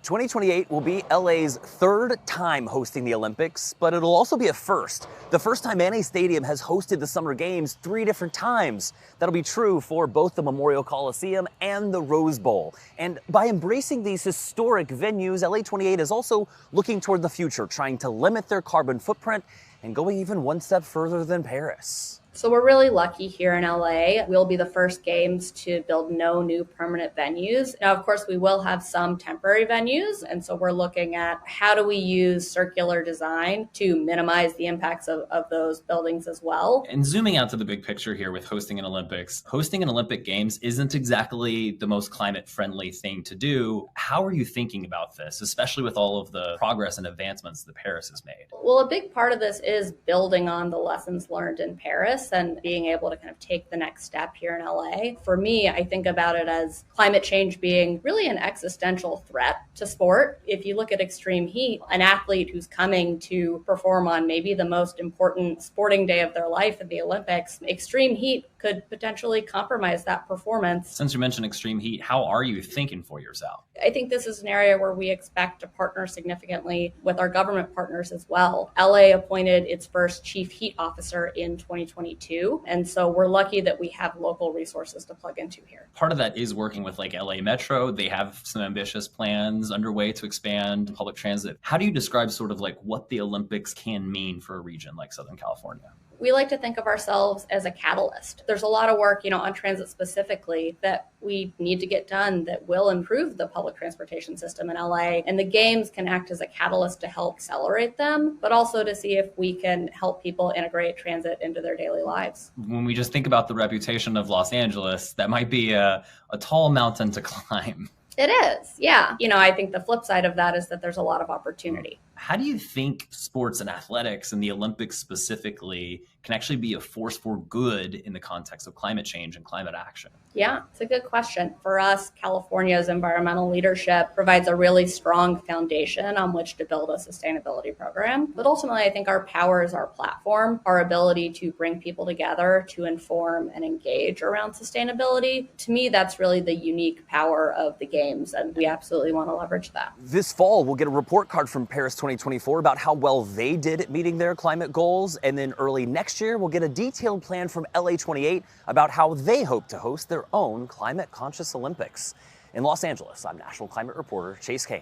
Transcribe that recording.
2028 will be LA's third time hosting the Olympics, but it'll also be a first. The first time any stadium has hosted the Summer Games 3 different times. That'll be true for both the Memorial Coliseum and the Rose Bowl. And by embracing these historic venues, LA28 is also looking toward the future, trying to limit their carbon footprint and going even one step further than Paris. So we're really lucky here in LA. We'll be the first games to build no new permanent venues. Now, of course, we will have some temporary venues. And so we're looking at how do we use circular design to minimize the impacts of those buildings as well. And zooming out to the big picture here with hosting an Olympics, hosting an Olympic Games isn't exactly the most climate friendly thing to do. How are you thinking about this, especially with all of the progress and advancements that Paris has made? Well, a big part of this is building on the lessons learned in Paris and being able to kind of take the next step here in LA. For me, I think about it as climate change being really an existential threat to sport. If you look at extreme heat, an athlete who's coming to perform on maybe the most important sporting day of their life at the Olympics, extreme heat could potentially compromise that performance. Since you mentioned extreme heat, how are you thinking for yourself? I think this is an area where we expect to partner significantly with our government partners as well. LA appointed its first chief heat officer in 2022. And so we're lucky that we have local resources to plug into here. Part of that is working with like LA Metro. They have some ambitious plans underway to expand public transit. How do you describe sort of like what the Olympics can mean for a region like Southern California? We like to think of ourselves as a catalyst. There's a lot of work, on transit specifically that we need to get done that will improve the public transportation system in LA. And the games can act as a catalyst to help accelerate them, but also to see if we can help people integrate transit into their daily lives. When we just think about the reputation of Los Angeles, that might be a tall mountain to climb. It is, yeah. I think the flip side of that is that there's a lot of opportunity. How do you think sports and athletics and the Olympics specifically can actually be a force for good in the context of climate change and climate action? Yeah, it's a good question. For us, California's environmental leadership provides a really strong foundation on which to build a sustainability program. But ultimately, I think our power is our platform, our ability to bring people together to inform and engage around sustainability. To me, that's really the unique power of the Games, and we absolutely want to leverage that. This fall, we'll get a report card from Paris 2024 about how well they did at meeting their climate goals. And then early next year, we'll get a detailed plan from LA28 about how they hope to host their own climate-conscious Olympics. In Los Angeles, I'm National Climate Reporter Chase Kane.